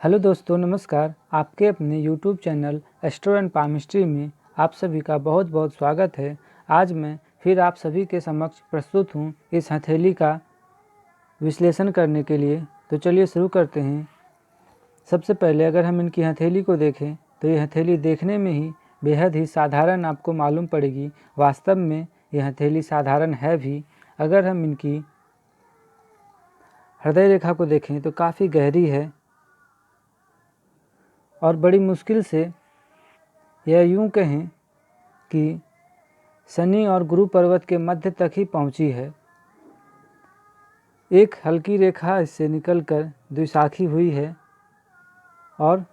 Hello दोस्तों, नमस्कार। आपके अपने YouTube channel astro and palmistry में आप सभी का बहुत बहुत स्वागत है। आज मैं फिर आप सभी के समक्ष प्रस्तुत हूँ इस हथेली का विश्लेषण करने के लिए। तो चलिए शुरू करते हैं। सबसे पहले अगर हम इनकी हथेली को देखें तो ये हथेली देखने में ही बेहद ही साधारण आपको मालूम पड़ेगी। वास्तव में यह हथेली साधारण है भी। अगर हम इनकी हृदय रेखा को देखें तो काफ़ी गहरी है और बड़ी मुश्किल से यह यूं कहें कि शनि और गुरु पर्वत के मध्य तक ही पहुंची है। एक हल्की रेखा इससे निकलकर द्विशाखी हुई है और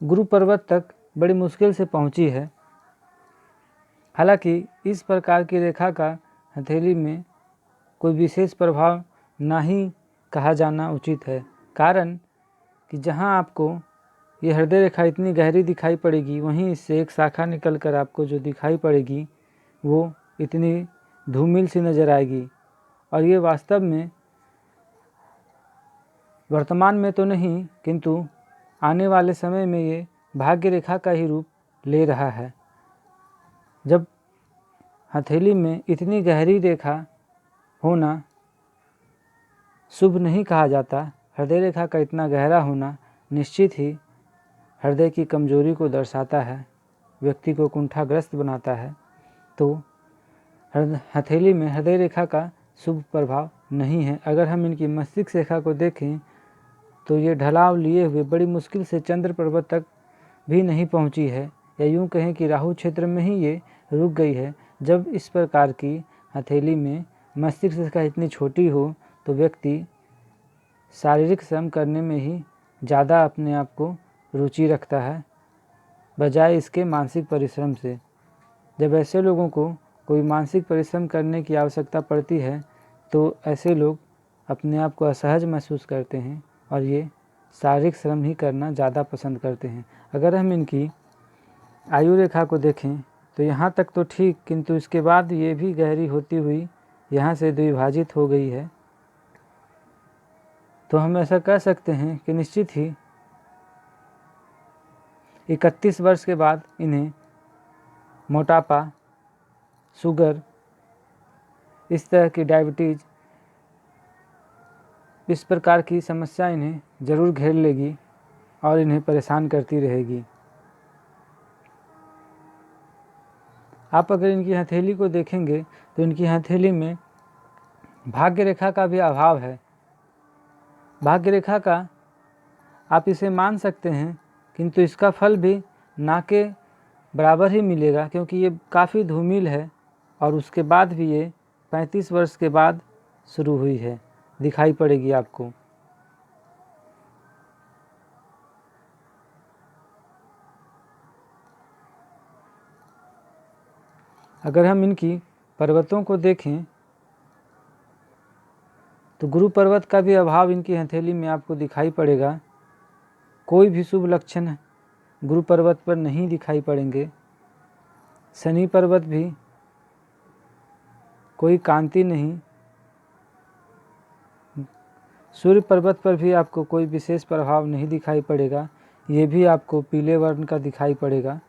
गुरु पर्वत तक बड़ी मुश्किल से पहुंची है। हालांकि इस प्रकार की रेखा का हथेली में कोई विशेष प्रभाव ना ही कहा जाना उचित है, कारण कि जहां आपको ये हृदय रेखा इतनी गहरी दिखाई पड़ेगी, वहीं इससे एक शाखा निकलकर आपको जो दिखाई पड़ेगी वो इतनी धूमिल सी नज़र आएगी। और ये वास्तव में वर्तमान में तो नहीं, किंतु आने वाले समय में ये भाग्य रेखा का ही रूप ले रहा है। जब हथेली में इतनी गहरी रेखा होना शुभ नहीं कहा जाता, हृदय रेखा का इतना गहरा होना निश्चित ही हृदय की कमजोरी को दर्शाता है, व्यक्ति को कुंठाग्रस्त बनाता है। तो हथेली में हृदय रेखा का शुभ प्रभाव नहीं है। अगर हम इनकी मस्तिष्क रेखा को देखें तो ये ढलाव लिए हुए बड़ी मुश्किल से चंद्र पर्वत तक भी नहीं पहुंची है, या यूं कहें कि राहु क्षेत्र में ही ये रुक गई है। जब इस प्रकार की हथेली में मस्तिष्क रेखा इतनी छोटी हो तो व्यक्ति शारीरिक श्रम करने में ही ज़्यादा अपने आप को रुचि रखता है, बजाय इसके मानसिक परिश्रम से। जब ऐसे लोगों को कोई मानसिक परिश्रम करने की आवश्यकता पड़ती है तो ऐसे लोग अपने आप को असहज महसूस करते हैं और ये शारीरिक श्रम ही करना ज़्यादा पसंद करते हैं। अगर हम इनकी आयु रेखा को देखें तो यहाँ तक तो ठीक, किंतु इसके बाद ये भी गहरी होती हुई यहाँ से द्विभाजित हो गई है। तो हम ऐसा कह सकते हैं कि निश्चित ही 31 वर्ष के बाद इन्हें मोटापा, शुगर, इस तरह की डायबिटीज़, इस प्रकार की समस्या इन्हें ज़रूर घेर लेगी और इन्हें परेशान करती रहेगी। आप अगर इनकी हथेली को देखेंगे तो इनकी हथेली में भाग्य रेखा का भी अभाव है। भाग्य रेखा का आप इसे मान सकते हैं, किंतु इसका फल भी ना के बराबर ही मिलेगा, क्योंकि ये काफ़ी धूमिल है और उसके बाद भी ये 35 वर्ष के बाद शुरू हुई है, दिखाई पड़ेगी आपको। अगर हम इनकी पर्वतों को देखें तो गुरु पर्वत का भी अभाव इनकी हथेली में आपको दिखाई पड़ेगा। कोई भी शुभ लक्षण गुरु पर्वत पर नहीं दिखाई पड़ेंगे। शनि पर्वत भी कोई कांति नहीं। सूर्य पर्वत पर भी आपको कोई विशेष प्रभाव नहीं दिखाई पड़ेगा, ये भी आपको पीले वर्ण का दिखाई पड़ेगा।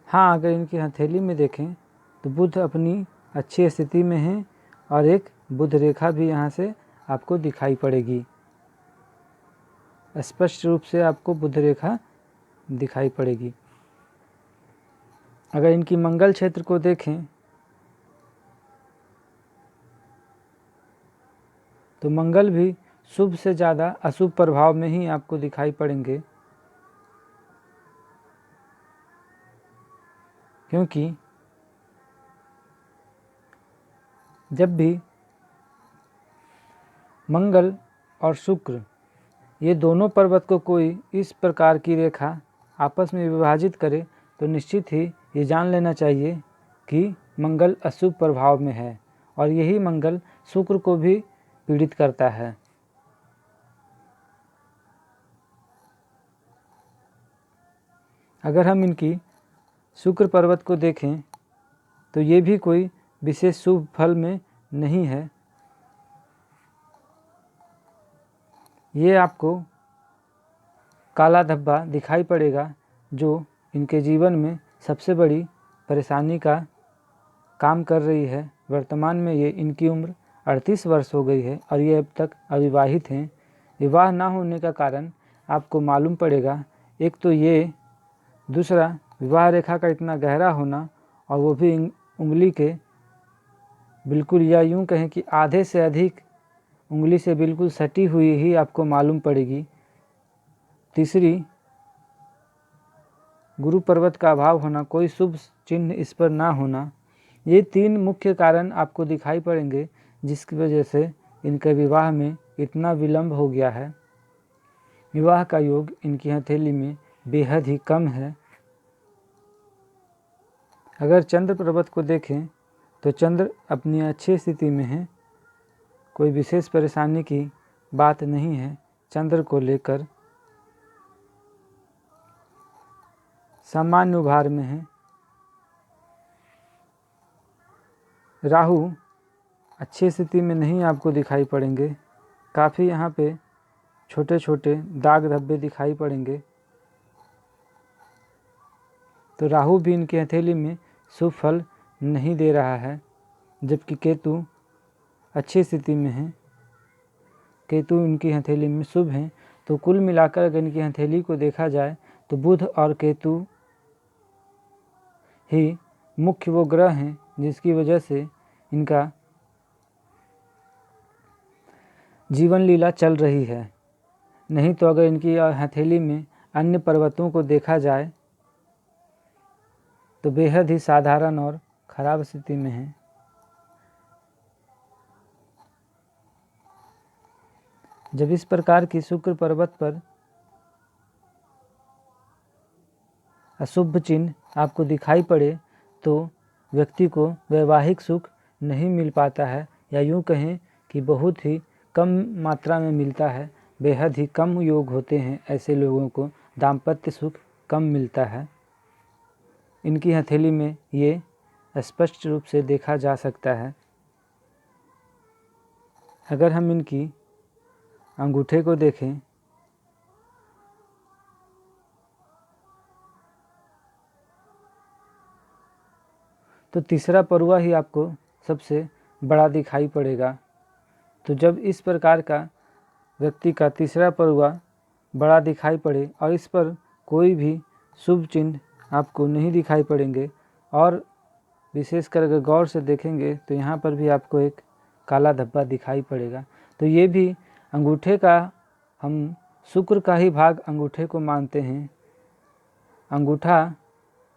हाँ, अगर इनकी हथेली में देखें तो बुध अपनी अच्छी स्थिति में है और एक बुध रेखा भी यहाँ से आपको दिखाई पड़ेगी। स्पष्ट रूप से आपको बुध रेखा दिखाई पड़ेगी। अगर इनकी मंगल क्षेत्र को देखें तो मंगल भी शुभ से ज़्यादा अशुभ प्रभाव में ही आपको दिखाई पड़ेंगे, क्योंकि जब भी मंगल और शुक्र ये दोनों पर्वत को कोई इस प्रकार की रेखा आपस में विभाजित करे तो निश्चित ही ये जान लेना चाहिए कि मंगल अशुभ प्रभाव में है, और यही मंगल शुक्र को भी पीड़ित करता है। अगर हम इनकी शुक्र पर्वत को देखें तो ये भी कोई विशेष शुभ फल में नहीं है। ये आपको काला धब्बा दिखाई पड़ेगा, जो इनके जीवन में सबसे बड़ी परेशानी का काम कर रही है। वर्तमान में ये इनकी उम्र 38 वर्ष हो गई है और ये अब तक अविवाहित हैं। विवाह ना होने का कारण आपको मालूम पड़ेगा, एक तो ये, दूसरा विवाह रेखा का इतना गहरा होना, और वो भी उंगली के बिल्कुल, या यूँ कहें कि आधे से अधिक उंगली से बिल्कुल सटी हुई ही आपको मालूम पड़ेगी। तीसरी, गुरु पर्वत का अभाव होना, कोई शुभ चिन्ह इस पर ना होना। ये 3 मुख्य कारण आपको दिखाई पड़ेंगे जिसकी वजह से इनके विवाह में इतना विलंब हो गया है। विवाह का योग इनकी हथेली में बेहद ही कम है। अगर चंद्र पर्वत को देखें तो चंद्र अपनी अच्छी स्थिति में है, कोई विशेष परेशानी की बात नहीं है चंद्र को लेकर, सामान्य उभार में है। राहु अच्छी स्थिति में नहीं आपको दिखाई पड़ेंगे, काफ़ी यहाँ पे छोटे छोटे दाग धब्बे दिखाई पड़ेंगे। तो राहु भी इनकी हथेली में शुभ फल नहीं दे रहा है, जबकि केतु अच्छी स्थिति में है, केतु इनकी हथेली में शुभ हैं। तो कुल मिलाकर अगर इनकी हथेली को देखा जाए तो बुध और केतु ही मुख्य वो ग्रह हैं जिसकी वजह से इनका जीवन लीला चल रही है। नहीं तो अगर इनकी हथेली में अन्य पर्वतों को देखा जाए तो बेहद ही साधारण और खराब स्थिति में है। जब इस प्रकार की शुक्र पर्वत पर अशुभ चिन्ह आपको दिखाई पड़े तो व्यक्ति को वैवाहिक सुख नहीं मिल पाता है, या यूँ कहें कि बहुत ही कम मात्रा में मिलता है। बेहद ही कम योग होते हैं ऐसे लोगों को, दाम्पत्य सुख कम मिलता है। इनकी हथेली में ये स्पष्ट रूप से देखा जा सकता है। अगर हम इनकी अंगूठे को देखें तो तीसरा परुआ ही आपको सबसे बड़ा दिखाई पड़ेगा। तो जब इस प्रकार का व्यक्ति का तीसरा परुआ बड़ा दिखाई पड़े और इस पर कोई भी शुभ चिन्ह आपको नहीं दिखाई पड़ेंगे, और विशेषकर अगर गौर से देखेंगे तो यहाँ पर भी आपको एक काला धब्बा दिखाई पड़ेगा। तो ये भी अंगूठे का, हम शुक्र का ही भाग अंगूठे को मानते हैं। अंगूठा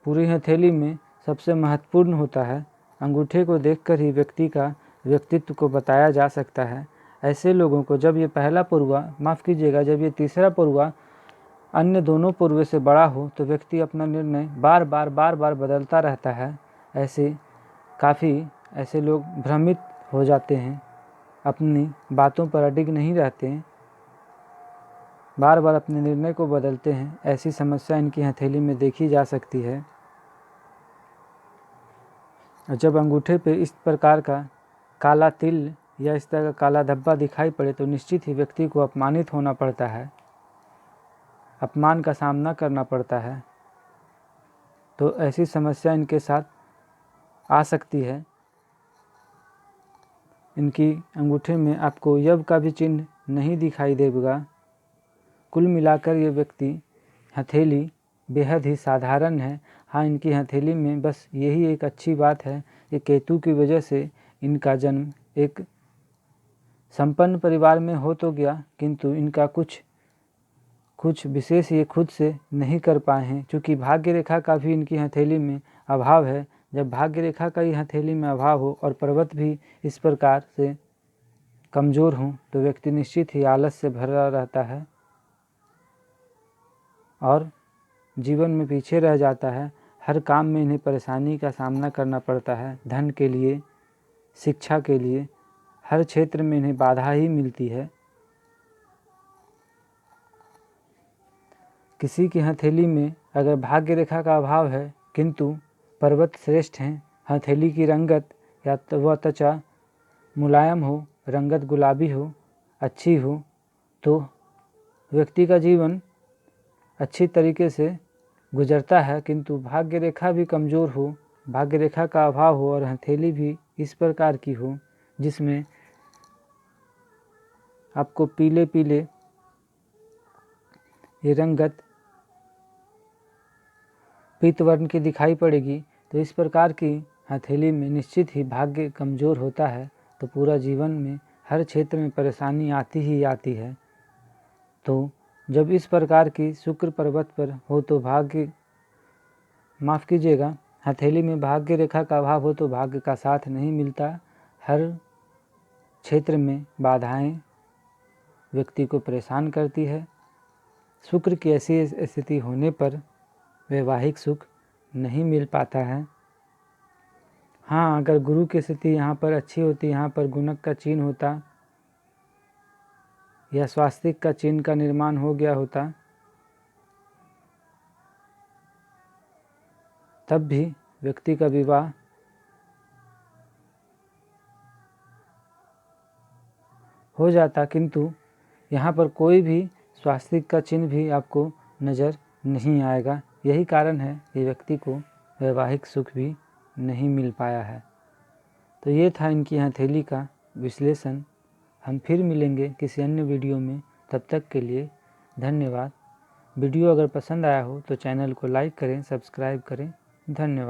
पूरी हथेली में सबसे महत्वपूर्ण होता है। अंगूठे को देखकर ही व्यक्ति का व्यक्तित्व को बताया जा सकता है। ऐसे लोगों को जब ये पहला परुआ, माफ़ कीजिएगा, जब ये तीसरा परुआ अन्य दोनों परुए से बड़ा हो तो व्यक्ति अपना निर्णय बार बार बदलता रहता है। ऐसे काफ़ी ऐसे लोग भ्रमित हो जाते हैं, अपनी बातों पर अडिग नहीं रहते हैं, बार बार अपने निर्णय को बदलते हैं। ऐसी समस्या इनकी हथेली में देखी जा सकती है। और जब अंगूठे पे इस प्रकार का काला तिल या इस तरह का काला धब्बा दिखाई पड़े तो निश्चित ही व्यक्ति को अपमानित होना पड़ता है, अपमान का सामना करना पड़ता है। तो ऐसी समस्या इनके साथ आ सकती है। इनकी अंगूठे में आपको यव का भी चिन्ह नहीं दिखाई देगा। कुल मिलाकर ये व्यक्ति हथेली बेहद ही साधारण है। हाँ, इनकी हथेली में बस यही एक अच्छी बात है कि केतु की वजह से इनका जन्म एक संपन्न परिवार में हो तो गया, किंतु इनका कुछ विशेष ये खुद से नहीं कर पाए हैं, क्योंकि भाग्य रेखा का भी इनकी हथेली में अभाव है। जब भाग्य रेखा का ही हथेली में अभाव हो और पर्वत भी इस प्रकार से कमज़ोर हों तो व्यक्ति निश्चित ही आलस से भरा रहता है और जीवन में पीछे रह जाता है। हर काम में इन्हें परेशानी का सामना करना पड़ता है। धन के लिए, शिक्षा के लिए, हर क्षेत्र में इन्हें बाधा ही मिलती है। किसी की हथेली में अगर भाग्य रेखा का अभाव है किंतु पर्वत श्रेष्ठ हैं, हथेली की रंगत या तो वह त्वचा मुलायम हो, रंगत गुलाबी हो, अच्छी हो, तो व्यक्ति का जीवन अच्छी तरीके से गुजरता है, किंतु भाग्य रेखा भी कमज़ोर हो, भाग्य रेखा का अभाव हो और हथेली भी इस प्रकार की हो जिसमें आपको पीले पीले ये रंगत पीत वर्ण की दिखाई पड़ेगी, तो इस प्रकार की हथेली में निश्चित ही भाग्य कमज़ोर होता है, तो पूरा जीवन में हर क्षेत्र में परेशानी आती ही आती है। तो जब इस प्रकार की शुक्र पर्वत पर हो तो हथेली में भाग्य रेखा का अभाव हो तो भाग्य का साथ नहीं मिलता। हर क्षेत्र में बाधाएं व्यक्ति को परेशान करती है। शुक्र की ऐसी स्थिति होने पर वैवाहिक सुख नहीं मिल पाता है। हाँ, अगर गुरु की स्थिति यहाँ पर अच्छी होती, यहाँ पर गुणक का चिन्ह होता या स्वास्तिक का चिन्ह का निर्माण हो गया होता, तब भी व्यक्ति का विवाह हो जाता, किंतु यहाँ पर कोई भी स्वास्तिक का चिन्ह भी आपको नज़र नहीं आएगा। यही कारण है कि व्यक्ति को वैवाहिक सुख भी नहीं मिल पाया है। तो ये था इनकी हथेली का विश्लेषण। हम फिर मिलेंगे किसी अन्य वीडियो में, तब तक के लिए धन्यवाद। वीडियो अगर पसंद आया हो तो चैनल को लाइक करें, सब्सक्राइब करें। धन्यवाद।